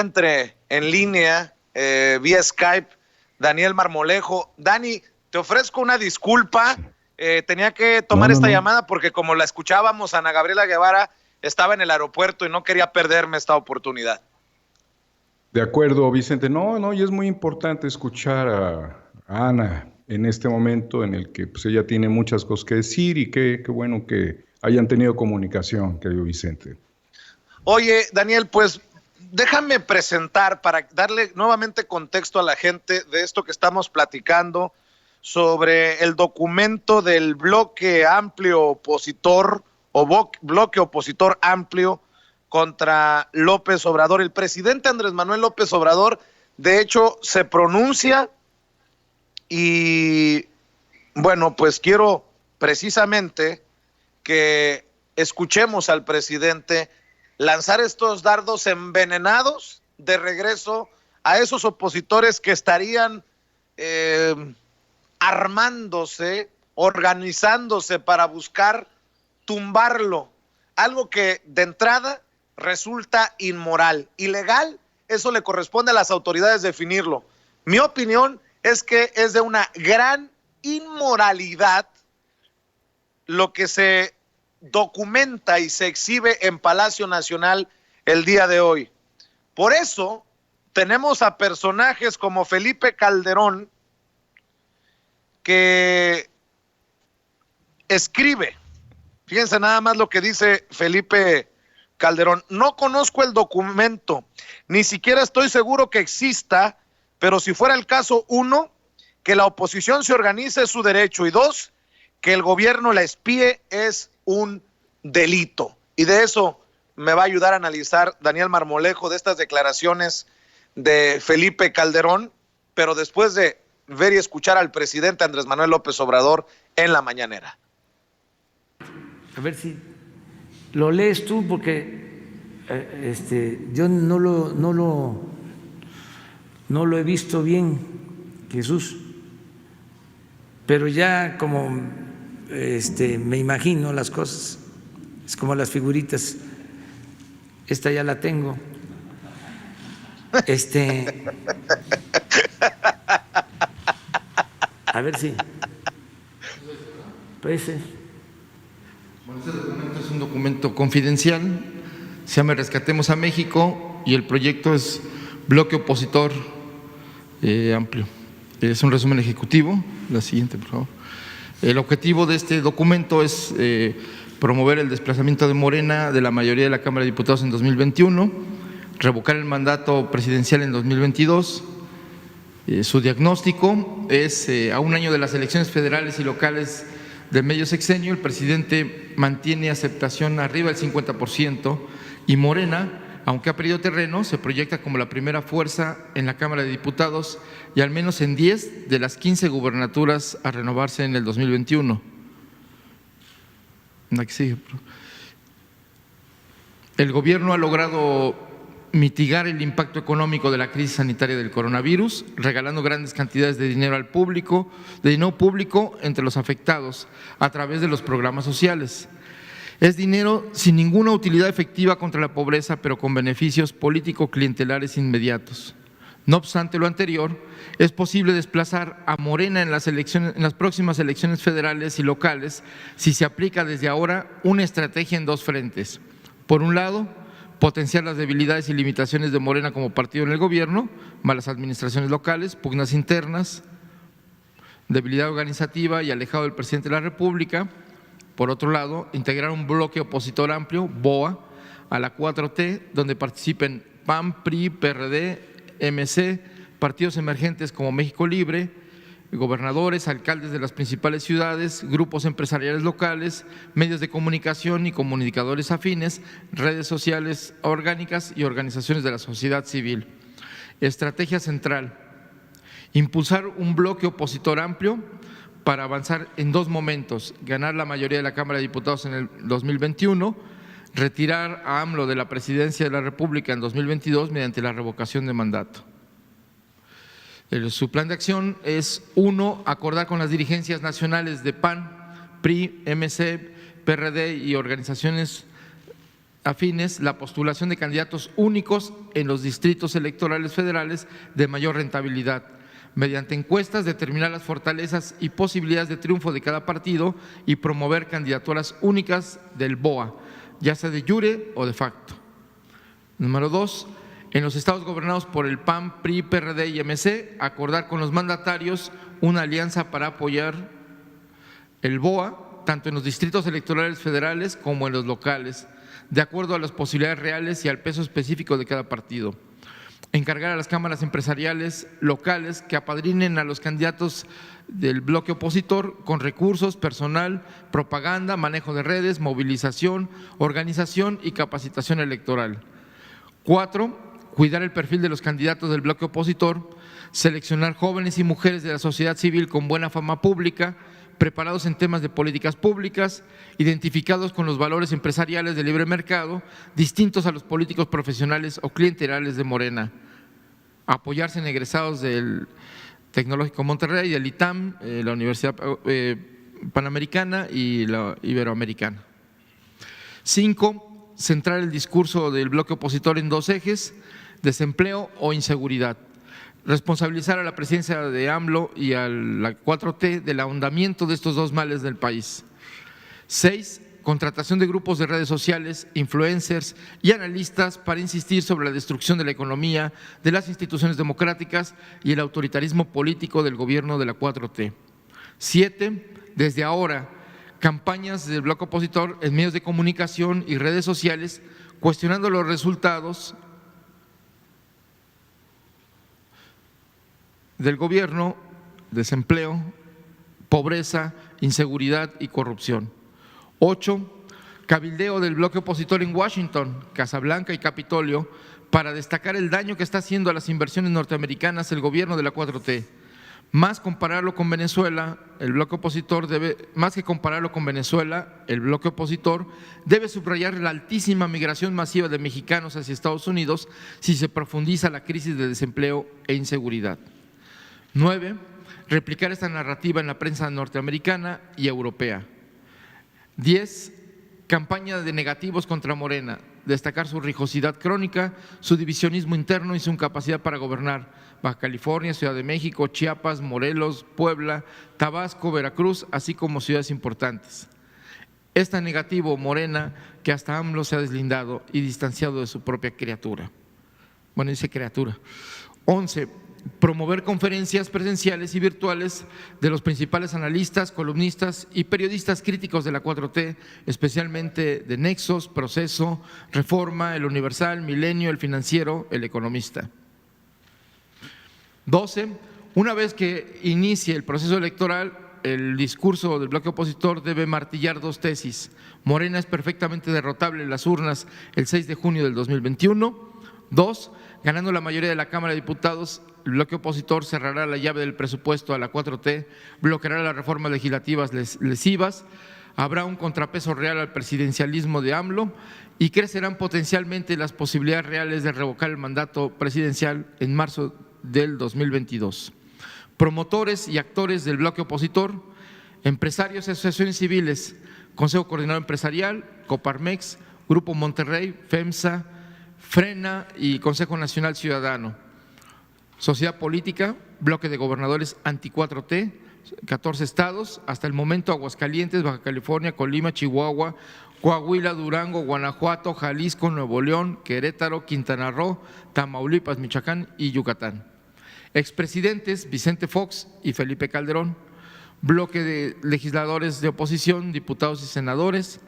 entre en línea vía Skype Daniel Marmolejo. Dani, te ofrezco una disculpa, tenía que tomar esta llamada porque como la escuchábamos, Ana Gabriela Guevara estaba en el aeropuerto y no quería perderme esta oportunidad. De acuerdo, Vicente. No, y es muy importante escuchar a Ana en este momento en el que pues, ella tiene muchas cosas que decir y qué bueno que hayan tenido comunicación, querido Vicente. Oye, Daniel, pues déjame presentar para darle nuevamente contexto a la gente de esto que estamos platicando sobre el documento del bloque amplio opositor o bloque opositor amplio contra López Obrador. El presidente Andrés Manuel López Obrador, de hecho, se pronuncia y, bueno, pues quiero precisamente que escuchemos al presidente lanzar estos dardos envenenados de regreso a esos opositores que estarían armándose, organizándose para buscar tumbarlo. Algo que de entrada resulta inmoral, ilegal. Eso le corresponde a las autoridades definirlo. Mi opinión es que es de una gran inmoralidad lo que se documenta y se exhibe en Palacio Nacional el día de hoy. Por eso tenemos a personajes como Felipe Calderón, que escribe, fíjense nada más lo que dice Felipe Calderón: no conozco el documento, ni siquiera estoy seguro que exista, pero si fuera el caso, uno, que la oposición se organice es su derecho, y dos, que el gobierno la espíe es un delito. Y de eso me va a ayudar a analizar Daniel Marmolejo, de estas declaraciones de Felipe Calderón, pero después de ver y escuchar al presidente Andrés Manuel López Obrador en la mañanera. A ver si lo lees tú, porque yo no lo he visto bien, Jesús, pero ya como me imagino las cosas, es como las figuritas. Esta ya la tengo. A ver si. Pues, Bueno, este documento es un documento confidencial, se llama Rescatemos a México y el proyecto es Bloque Opositor Amplio. Es un resumen ejecutivo. La siguiente, por favor. El objetivo de este documento es promover el desplazamiento de Morena de la mayoría de la Cámara de Diputados en 2021, revocar el mandato presidencial en 2022. Su diagnóstico es a un año de las elecciones federales y locales del medio sexenio, el presidente mantiene aceptación arriba del 50% y Morena, aunque ha perdido terreno, se proyecta como la primera fuerza en la Cámara de Diputados y al menos en 10 de las 15 gubernaturas a renovarse en el 2021. Aquí sigue. El gobierno ha logrado mitigar el impacto económico de la crisis sanitaria del coronavirus, regalando grandes cantidades de dinero al público, de dinero público entre los afectados a través de los programas sociales. Es dinero sin ninguna utilidad efectiva contra la pobreza, pero con beneficios político-clientelares inmediatos. No obstante lo anterior, es posible desplazar a Morena en las próximas elecciones federales y locales si se aplica desde ahora una estrategia en dos frentes. Por un lado, potenciar las debilidades y limitaciones de Morena como partido en el gobierno, malas administraciones locales, pugnas internas, debilidad organizativa y alejado del presidente de la República. Por otro lado, integrar un bloque opositor amplio, BOA, a la 4T, donde participen PAN, PRI, PRD, MC, partidos emergentes como México Libre, gobernadores, alcaldes de las principales ciudades, grupos empresariales locales, medios de comunicación y comunicadores afines, redes sociales orgánicas y organizaciones de la sociedad civil. Estrategia central: impulsar un bloque opositor amplio para avanzar en dos momentos: ganar la mayoría de la Cámara de Diputados en el 2021, retirar a AMLO de la presidencia de la República en 2022 mediante la revocación de mandato. Su plan de acción es: 1. Acordar con las dirigencias nacionales de PAN, PRI, MC, PRD y organizaciones afines la postulación de candidatos únicos en los distritos electorales federales de mayor rentabilidad. Mediante encuestas, determinar las fortalezas y posibilidades de triunfo de cada partido y promover candidaturas únicas del BOA, ya sea de jure o de facto. Número 2. En los estados gobernados por el PAN, PRI, PRD y MC, acordar con los mandatarios una alianza para apoyar el BOA, tanto en los distritos electorales federales como en los locales, de acuerdo a las posibilidades reales y al peso específico de cada partido. Encargar a las cámaras empresariales locales que apadrinen a los candidatos del bloque opositor con recursos, personal, propaganda, manejo de redes, movilización, organización y capacitación electoral. 4. Cuidar el perfil de los candidatos del bloque opositor, seleccionar jóvenes y mujeres de la sociedad civil con buena fama pública, preparados en temas de políticas públicas, identificados con los valores empresariales del libre mercado, distintos a los políticos profesionales o clientelares de Morena. Apoyarse en egresados del Tecnológico Monterrey, del ITAM, la Universidad Panamericana y la Iberoamericana. 5. Centrar el discurso del bloque opositor en 2 ejes: desempleo o inseguridad. Responsabilizar a la presidencia de AMLO y a la 4T del ahondamiento de estos 2 males del país. 6. Contratación de grupos de redes sociales, influencers y analistas para insistir sobre la destrucción de la economía, de las instituciones democráticas y el autoritarismo político del gobierno de la 4T. 7. Desde ahora, campañas del bloque opositor en medios de comunicación y redes sociales cuestionando los resultados del gobierno, desempleo, pobreza, inseguridad y corrupción. 8. Cabildeo del bloque opositor en Washington, Casablanca y Capitolio para destacar el daño que está haciendo a las inversiones norteamericanas el gobierno de la 4T. Más que compararlo con Venezuela, el bloque opositor debe subrayar la altísima migración masiva de mexicanos hacia Estados Unidos si se profundiza la crisis de desempleo e inseguridad. 9. Replicar esta narrativa en la prensa norteamericana y europea. 10. Campaña de negativos contra Morena, destacar su rijosidad crónica, su divisionismo interno y su incapacidad para gobernar Baja California, Ciudad de México, Chiapas, Morelos, Puebla, Tabasco, Veracruz, así como ciudades importantes. Es tan negativo Morena que hasta AMLO se ha deslindado y distanciado de su propia criatura. Bueno, dice criatura. 11. Promover conferencias presenciales y virtuales de los principales analistas, columnistas y periodistas críticos de la 4T, especialmente de Nexos, Proceso, Reforma, El Universal, Milenio, El Financiero, El Economista. 12. Una vez que inicie el proceso electoral, el discurso del bloque opositor debe martillar 2 tesis. Morena es perfectamente derrotable en las urnas el 6 de junio del 2021. 2. Ganando la mayoría de la Cámara de Diputados, el bloque opositor cerrará la llave del presupuesto a la 4T, bloqueará las reformas legislativas lesivas, habrá un contrapeso real al presidencialismo de AMLO y crecerán potencialmente las posibilidades reales de revocar el mandato presidencial en marzo del 2022. Promotores y actores del bloque opositor, empresarios y asociaciones civiles, Consejo Coordinador Empresarial, Coparmex, Grupo Monterrey, FEMSA, Frena y Consejo Nacional Ciudadano. Sociedad política, bloque de gobernadores anti-4T, 14 estados, hasta el momento Aguascalientes, Baja California, Colima, Chihuahua, Coahuila, Durango, Guanajuato, Jalisco, Nuevo León, Querétaro, Quintana Roo, Tamaulipas, Michoacán y Yucatán. Expresidentes Vicente Fox y Felipe Calderón, bloque de legisladores de oposición, diputados y senadores,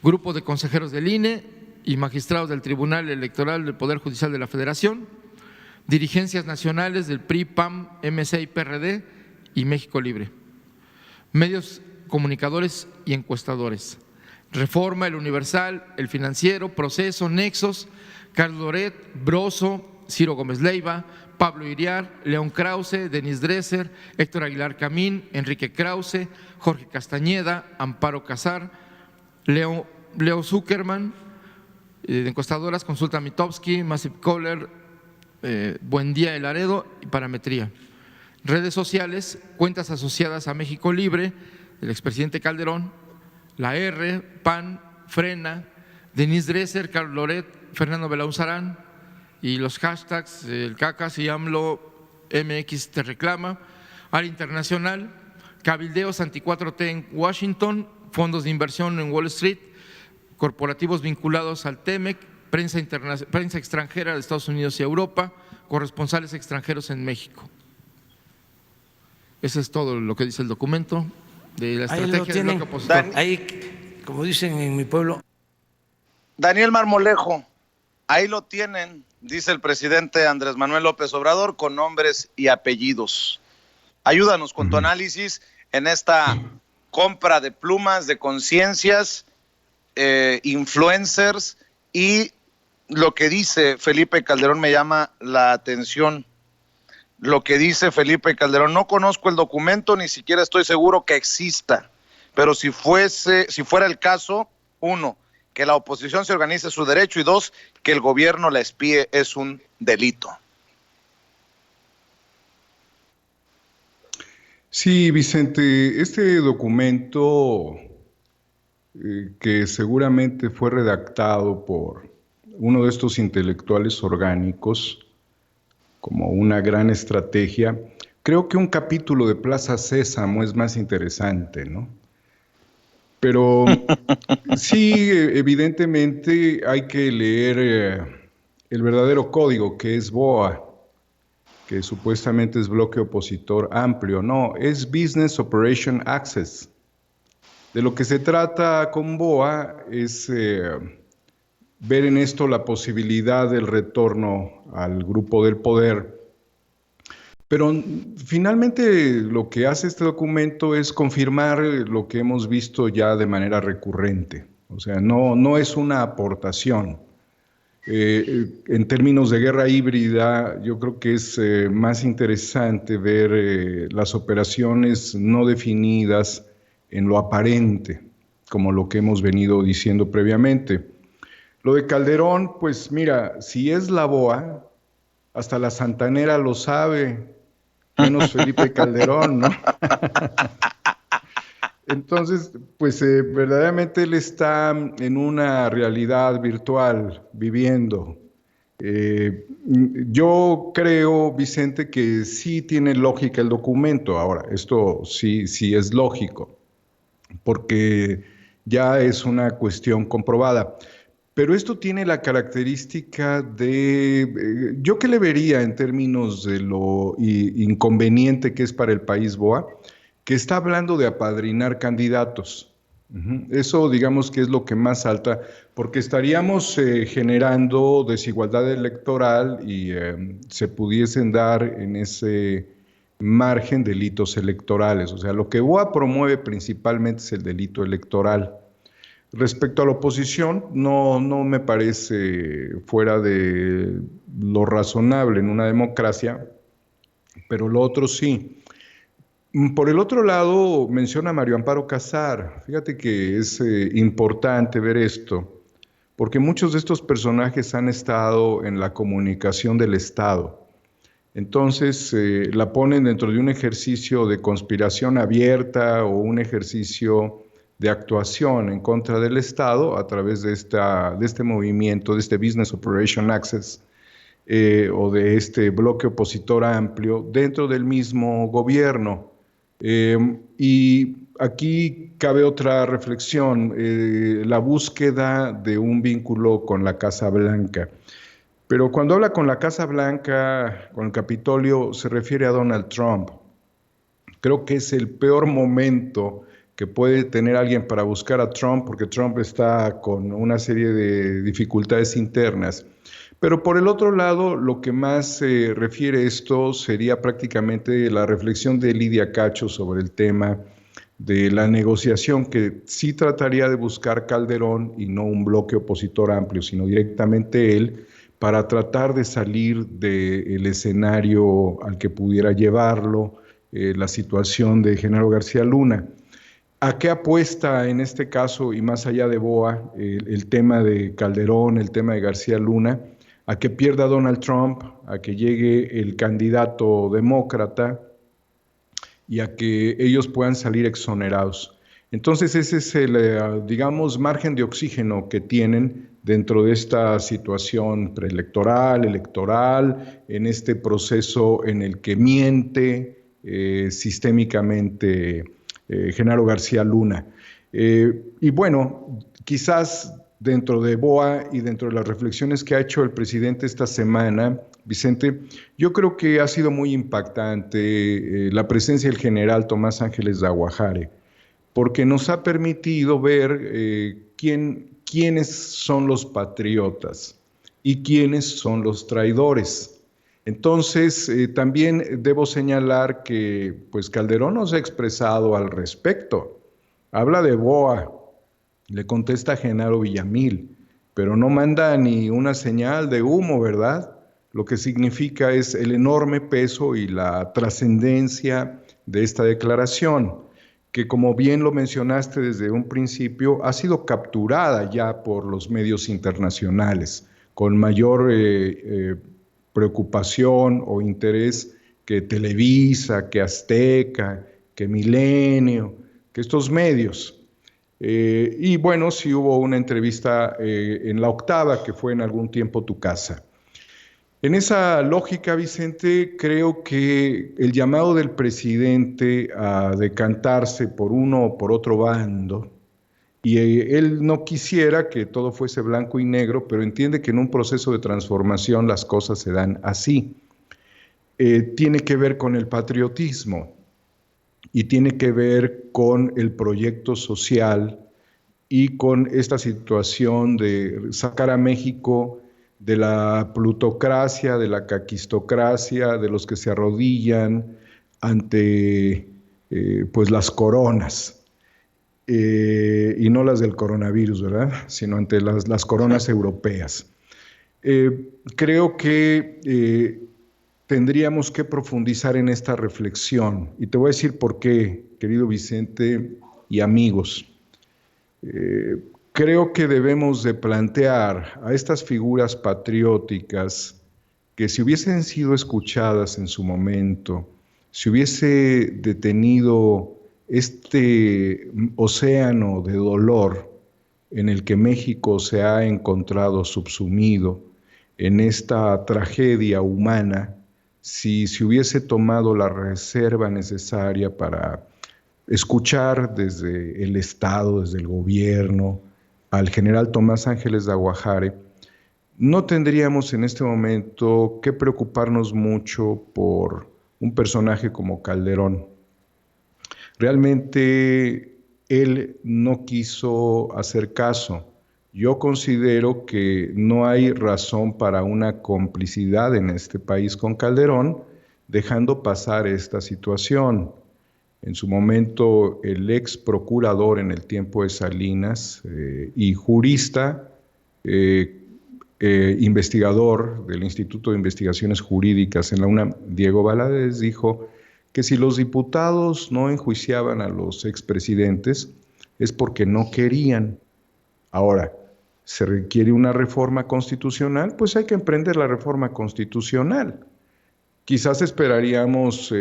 grupo de consejeros del INE y magistrados del Tribunal Electoral del Poder Judicial de la Federación, dirigencias nacionales del PRI, PAN, MC y PRD y México Libre, medios comunicadores y encuestadores, Reforma, El Universal, El Financiero, Proceso, Nexos, Carlos Loret, Broso, Ciro Gómez Leiva, Pablo Iriar, León Krause, Denis Dresser, Héctor Aguilar Camín, Enrique Krause, Jorge Castañeda, Amparo Casar, Leo Zuckerman, de encuestadoras, Consulta Mitofsky, Massive Caller, Buen Día El Laredo y Parametría. Redes sociales, cuentas asociadas a México Libre, del expresidente Calderón, la R, PAN, Frena, Denise Dresser, Carlos Loret, Fernando Belauzarán y los hashtags el CACAS y AMLO MX te reclama, Área Internacional, cabildeos anti-4T en Washington, fondos de inversión en Wall Street, corporativos vinculados al TEMEC, prensa extranjera de Estados Unidos y Europa, corresponsales extranjeros en México. Eso es todo lo que dice el documento de la estrategia del bloque opositor. Ahí, como dicen en mi pueblo. Daniel Marmolejo, ahí lo tienen, dice el presidente Andrés Manuel López Obrador, con nombres y apellidos. Ayúdanos con tu análisis en esta compra de plumas, de conciencias, influencers, y lo que dice Felipe Calderón me llama la atención. Lo que dice Felipe Calderón: no conozco el documento, ni siquiera estoy seguro que exista, pero si fuera el caso, 1, que la oposición se organice a su derecho, y 2, que el gobierno la espíe es un delito. Sí, Vicente, este documento que seguramente fue redactado por uno de estos intelectuales orgánicos como una gran estrategia, creo que un capítulo de Plaza Sésamo es más interesante, ¿no? Pero sí, evidentemente hay que leer el verdadero código, que es BOA, que supuestamente es bloque opositor amplio. No, es Business Operation Access. De lo que se trata con BOA es ver en esto la posibilidad del retorno al grupo del poder. Pero finalmente lo que hace este documento es confirmar lo que hemos visto ya de manera recurrente. O sea, no es una aportación. En términos de guerra híbrida, yo creo que es más interesante ver las operaciones no definidas en lo aparente, como lo que hemos venido diciendo previamente. Lo de Calderón, pues mira, si es la BOA, hasta la santanera lo sabe, menos Felipe Calderón, ¿no? Entonces, pues verdaderamente él está en una realidad virtual viviendo. Yo creo, Vicente, que sí tiene lógica el documento. Ahora, esto sí es lógico, porque ya es una cuestión comprobada. Pero esto tiene la característica de, ¿yo qué le vería en términos de lo inconveniente que es para el país BOA? Que está hablando de apadrinar candidatos. Eso digamos que es lo que más salta, porque estaríamos generando desigualdad electoral y se pudiesen dar en ese margen delitos electorales. O sea, lo que BOA promueve principalmente es el delito electoral. Respecto a la oposición, no me parece fuera de lo razonable en una democracia, pero lo otro sí. Por el otro lado, menciona Mario Amparo Casar. Fíjate que es importante ver esto, porque muchos de estos personajes han estado en la comunicación del Estado. Entonces, la ponen dentro de un ejercicio de conspiración abierta o un ejercicio de actuación en contra del Estado a través de este movimiento, de este Business Operation Access, o de este bloque opositor amplio dentro del mismo gobierno. Y aquí cabe otra reflexión, la búsqueda de un vínculo con la Casa Blanca. Pero cuando habla con la Casa Blanca, con el Capitolio, se refiere a Donald Trump. Creo que es el peor momento que puede tener alguien para buscar a Trump, porque Trump está con una serie de dificultades internas. Pero por el otro lado, lo que más refiere esto sería prácticamente la reflexión de Lidia Cacho sobre el tema de la negociación, que sí trataría de buscar Calderón y no un bloque opositor amplio, sino directamente él, para tratar de salir del escenario al que pudiera llevarlo la situación de Genaro García Luna. ¿A qué apuesta en este caso, y más allá de BOA, el tema de Calderón, el tema de García Luna? A que pierda Donald Trump, a que llegue el candidato demócrata y a que ellos puedan salir exonerados. Entonces ese es el, digamos, margen de oxígeno que tienen dentro de esta situación preelectoral, electoral, en este proceso en el que miente sistémicamente Genaro García Luna. Y bueno, quizás dentro de BOA y dentro de las reflexiones que ha hecho el presidente esta semana, Vicente, yo creo que ha sido muy impactante la presencia del general Tomás Ángeles de Aguajare, porque nos ha permitido ver quiénes son los patriotas y quiénes son los traidores. Entonces, también debo señalar que pues Calderón nos ha expresado al respecto. Habla de BOA, le contesta a Genaro Villamil, pero no manda ni una señal de humo, ¿verdad? Lo que significa es el enorme peso y la trascendencia de esta declaración, que como bien lo mencionaste desde un principio, ha sido capturada ya por los medios internacionales con mayor preocupación o interés que Televisa, que Azteca, que Milenio, que estos medios. Y bueno, sí hubo una entrevista en La Octava, que fue en algún tiempo tu casa. En esa lógica, Vicente, creo que el llamado del presidente a decantarse por uno o por otro bando, y él no quisiera que todo fuese blanco y negro, pero entiende que en un proceso de transformación las cosas se dan así. Tiene que ver con el patriotismo y tiene que ver con el proyecto social y con esta situación de sacar a México de la plutocracia, de la caquistocracia, de los que se arrodillan ante pues las coronas, y no las del coronavirus, ¿verdad? Sino ante las coronas europeas. Creo que tendríamos que profundizar en esta reflexión, y te voy a decir por qué, querido Vicente y amigos. Creo que debemos de plantear a estas figuras patrióticas que si hubiesen sido escuchadas en su momento, si hubiese detenido este océano de dolor en el que México se ha encontrado subsumido en esta tragedia humana, si se hubiese tomado la reserva necesaria para escuchar desde el Estado, desde el gobierno, al general Tomás Ángeles de Aguajare, no tendríamos en este momento que preocuparnos mucho por un personaje como Calderón. Realmente él no quiso hacer caso. Yo considero que no hay razón para una complicidad en este país con Calderón, dejando pasar esta situación. En su momento, el ex procurador en el tiempo de Salinas y jurista, investigador del Instituto de Investigaciones Jurídicas en la UNAM, Diego Valadez, dijo que si los diputados no enjuiciaban a los expresidentes es porque no querían. Ahora, ¿se requiere una reforma constitucional? Pues hay que emprender la reforma constitucional. Quizás esperaríamos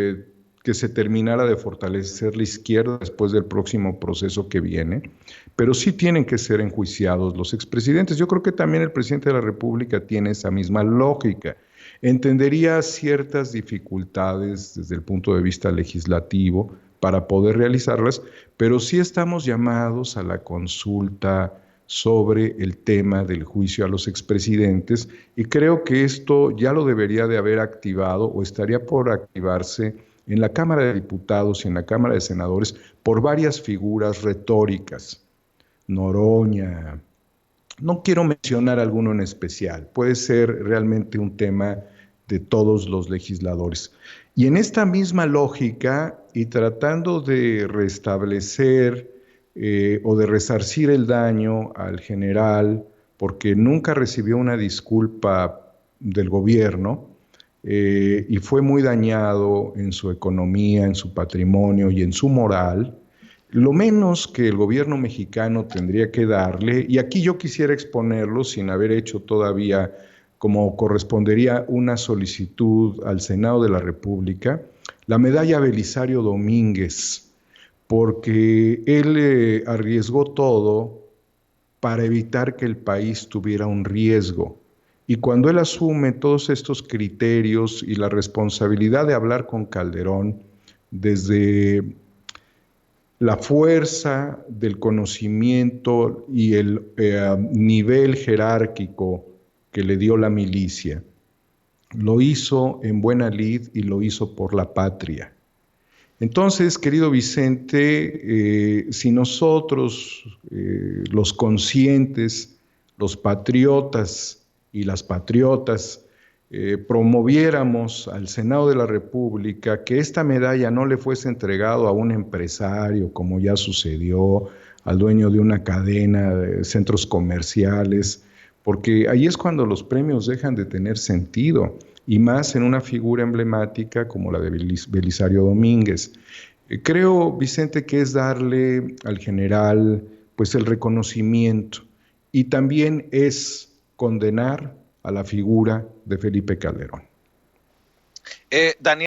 que se terminara de fortalecer la izquierda después del próximo proceso que viene, pero sí tienen que ser enjuiciados los expresidentes. Yo creo que también el presidente de la República tiene esa misma lógica. Entendería ciertas dificultades desde el punto de vista legislativo para poder realizarlas, pero sí estamos llamados a la consulta sobre el tema del juicio a los expresidentes, y creo que esto ya lo debería de haber activado o estaría por activarse en la Cámara de Diputados y en la Cámara de Senadores por varias figuras retóricas. Noroña, no quiero mencionar alguno en especial, puede ser realmente un tema de todos los legisladores. Y en esta misma lógica, y tratando de restablecer o de resarcir el daño al general, porque nunca recibió una disculpa del gobierno, y fue muy dañado en su economía, en su patrimonio y en su moral, lo menos que el gobierno mexicano tendría que darle, y aquí yo quisiera exponerlo sin haber hecho todavía como correspondería una solicitud al Senado de la República, la medalla Belisario Domínguez, porque él arriesgó todo para evitar que el país tuviera un riesgo. Y cuando él asume todos estos criterios y la responsabilidad de hablar con Calderón desde la fuerza del conocimiento y el nivel jerárquico que le dio la milicia, lo hizo en buena lid y lo hizo por la patria. Entonces, querido Vicente, si nosotros, los conscientes, los patriotas y las patriotas, promoviéramos al Senado de la República que esta medalla no le fuese entregado a un empresario, como ya sucedió, al dueño de una cadena de centros comerciales, porque ahí es cuando los premios dejan de tener sentido, y más en una figura emblemática como la de Belisario Domínguez. Creo, Vicente, que es darle al general pues el reconocimiento, y también es condenar a la figura de Felipe Calderón. Daniel.